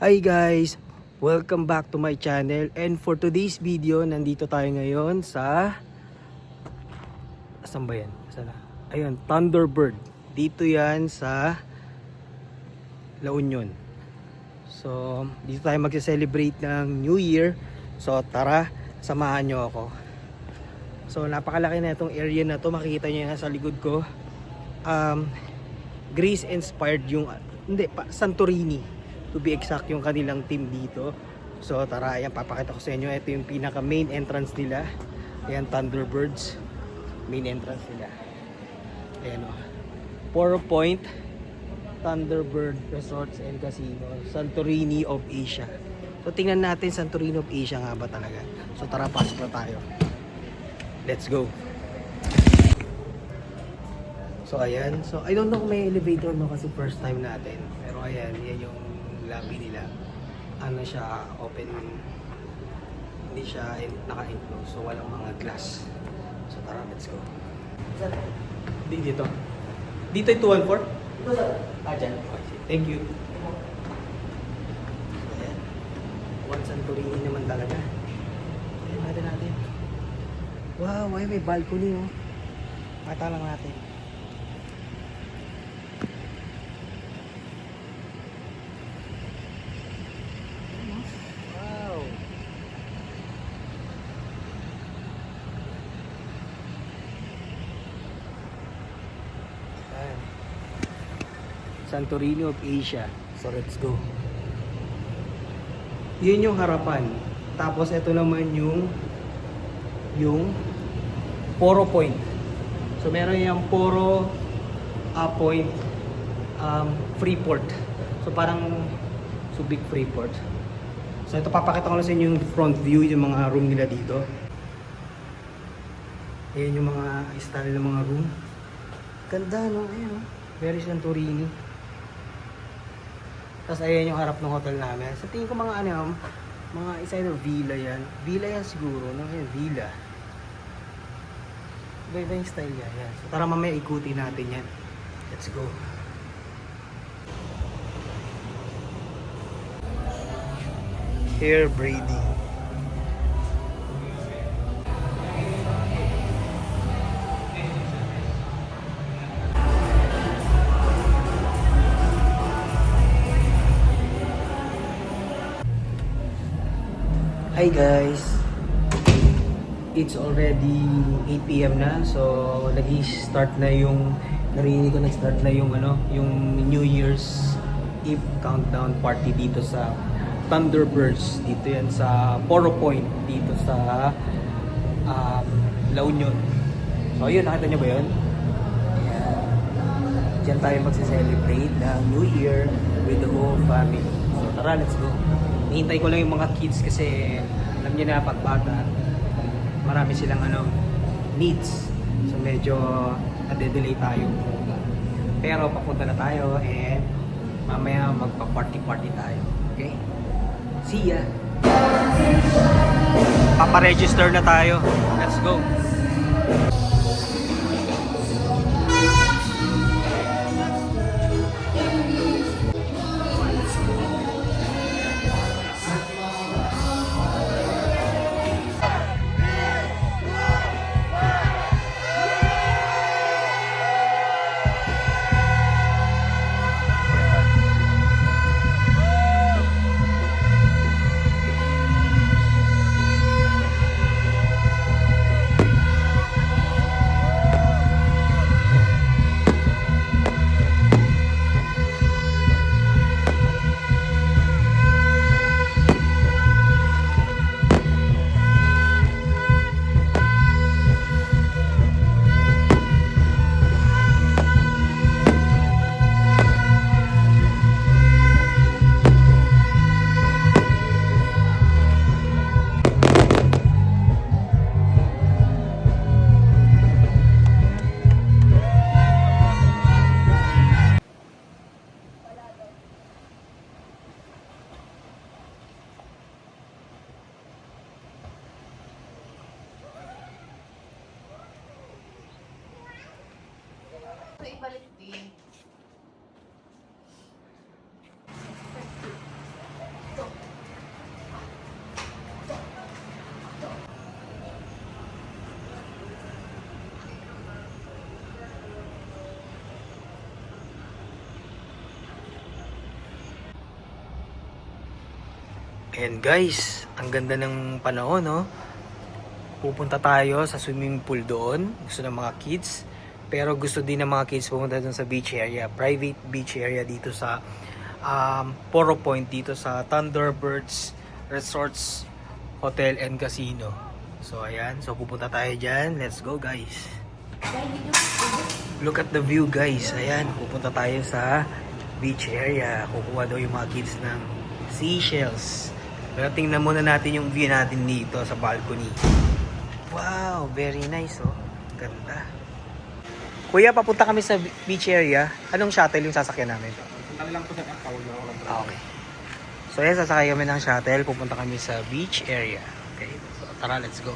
Hi guys! Welcome back to my channel, and for today's video, nandito tayo ngayon sa... Asan ba yan? Asan na? Ayun, Thunderbird. Dito yan sa La Union. So, dito tayo magse-celebrate ng New Year. So, tara, samahan nyo ako. So, napakalaki na itong area na to. Makikita nyo yan sa likod ko. Greece inspired yung... Hindi, Santorini. To be exact, yung kanilang team dito. So tara, ayan, papakita ko sa inyo. Ito yung pinaka main entrance nila. Ayan, Thunderbirds. Main entrance nila. Ayan o. 4 Point Thunderbird Resorts and Casino, Santorini of Asia. So tingnan natin, Santorini of Asia nga ba talaga. So tara, pasok na tayo. Let's go. So ayan. So I don't know kung may elevator no, kasi first time natin. Pero ayan, yan yung lobby nila. Ano siya, open, hindi siya naka-enclose, so walang mga glass. So tara, let's go. Dito. Dito yung 214? Dyan. Okay, thank you. Ayan. One Santorini naman talaga. Ayan natin. Wow, ay may balcony oh. Mata lang natin. Santorini of Asia. So let's go. Yun yung harapan. Tapos ito naman yung Poro Point. So meron yung Poro Point Freeport. So parang Subic Freeport. So ito, papakita ko lang sa inyo yung front view, yung mga room nila dito. Ayan yung mga style ng mga room. Ganda no? Ayan, very Santorini. Tapos ayan yung harap ng hotel namin. Sa tingin ko mga mga isa yung villa yan. Villa yan siguro, no? Ayan, villa. Iba yung style yan. Yan. So tara, mamaya ikutin natin yan. Let's go. Hair braiding. Hi guys, it's already 8 PM na, so nag-start na yung, narinig ko nag-start na yung yung New Year's Eve countdown party dito sa Thunderbirds. Dito yan sa Poro Point, dito sa La Union. So yun, nakita nyo ba yun? Ayan. Diyan tayo magse-celebrate ng New Year with the whole family. So tara, let's go. Hintay ko lang yung mga kids kasi alam niyo na pag bata marami silang needs, so medyo nade-delay tayo, pero papunta na tayo and mamaya magpa-party tayo. Okay, see ya. Papa-register na tayo, let's go. ibalik din. Ayan guys, ang ganda ng panahon, no? Pupunta tayo sa swimming pool doon. Gusto ng mga kids. Pero gusto din ng mga kids pumunta doon sa beach area. Private beach area dito sa Poro Point, dito sa Thunderbirds Resorts Hotel and Casino. So ayan, so pupunta tayo dyan. Let's go guys. Look at the view guys. Ayan, pupunta tayo sa beach area. Kukuha daw yung mga kids ng seashells. Pero tingnan muna natin yung view natin dito sa balcony. Wow, very nice oh. Ganda. Kuya, papunta kami sa beach area. Anong shuttle yung sasakyan namin? Punta lang po sa Pakaw. Okay. So yan, sasakay kami ng shuttle. Pupunta kami sa beach area. Okay, so tara, let's go.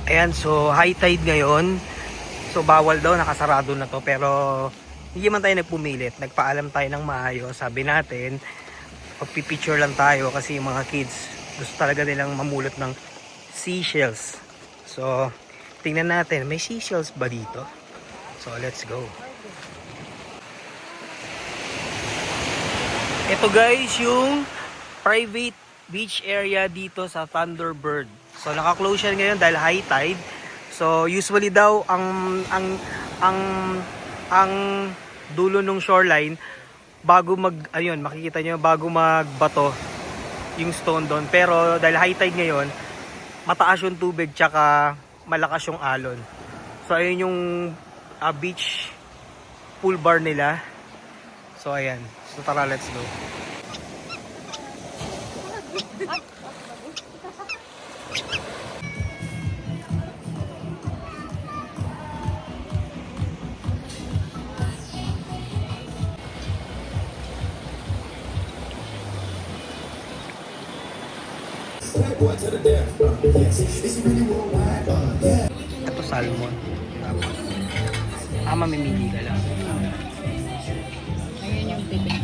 Ayan, so high tide ngayon. So bawal daw, nakasarado na to. Pero hindi man tayo nagpumilit. Nagpaalam tayo ng maayos. Sabi natin, magpipicture lang tayo kasi yung mga kids gusto talaga nilang mamulot ng seashells. So tingnan natin, may seashells ba dito? So let's go. Ito guys, yung private beach area dito sa Thunderbird. So naka-close siya ngayon dahil high tide. So usually daw ang dulo ng shoreline bago makikita niyo bago magbato yung stone doon. Pero dahil high tide ngayon, mataas yung tubig tsaka malakas yung alon. So ayun yung beach pool bar nila. So ayan. So tara, let's go. Ito salmon. Tapos mamimili ka lang. Ayan yung bibig.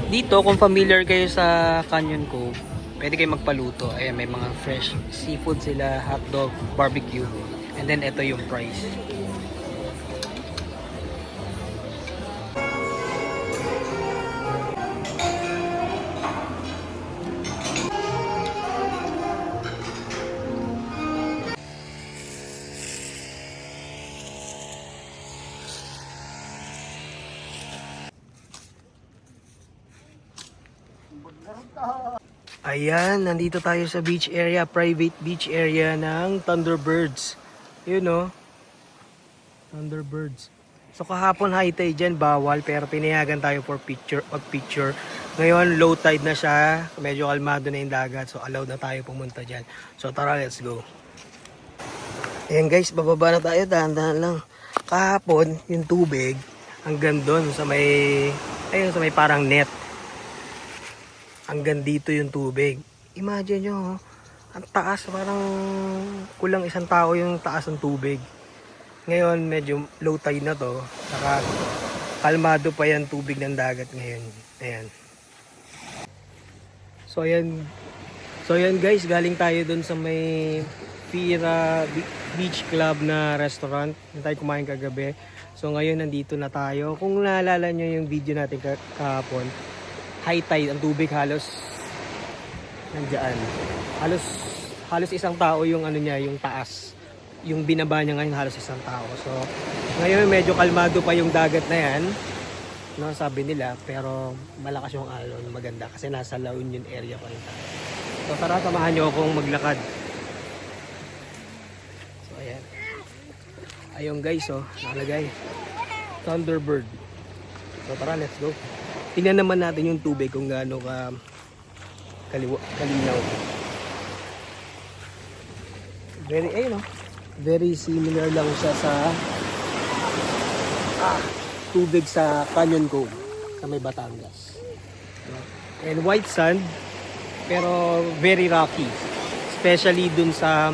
Dito, kung familiar kayo sa Canyon Cove, pwede kayo magpaluto. Ayan, may mga fresh seafood sila, hotdog, barbecue. And then, ito yung price. Ayan, nandito tayo sa beach area, private beach area ng Thunderbirds. Yun no, Thunderbirds. So kahapon high tide dyan, bawal, pero pinayagan tayo for picture. Ngayon low tide na siya, medyo kalmado na yung dagat, so allowed na tayo pumunta dyan. So tara, let's go. Ayan guys, bababa na tayo, dahan-dahan lang. Kahapon, yung tubig, hanggang doon sa may, ayun, sa may parang net. Hanggang dito yung tubig. Imagine nyo, ang taas, parang kulang isang tao yung taas ng tubig. Ngayon, medyo low tide na to. Saka kalmado pa yan tubig ng dagat ngayon. Ayan. So ayan guys, galing tayo dun sa may Fira Beach Club na restaurant. Na tayo kumain kagabi. So ngayon nandito na tayo. Kung naalala nyo yung video natin kahapon, high tide, ang tubig halos nandiyan. Halos halos isang tao yung ano niya, yung taas. Yung binaba niya ngayon halos isang tao. So, ngayon medyo kalmado pa yung dagat na yan. No, sabi nila, pero malakas yung alon, maganda kasi nasa La Union area pa rin tayo. So, tara, samahan niyo akong maglakad. So, ayan. Ayun guys, oh, nakalagay. Thunderbird. So, tara, let's go. Tingnan naman natin yung tubig kung gaano ka kalinaw. Very, no? Very similar lang siya sa tubig sa Canyon Cove sa may Batangas. And white sand, pero very rocky. Especially dun sa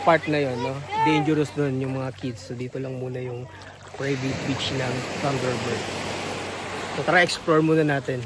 part na yon, no? Dangerous dun yung mga kids. So dito lang muna yung private beach ng Thunderbird. So tara, explore muna natin.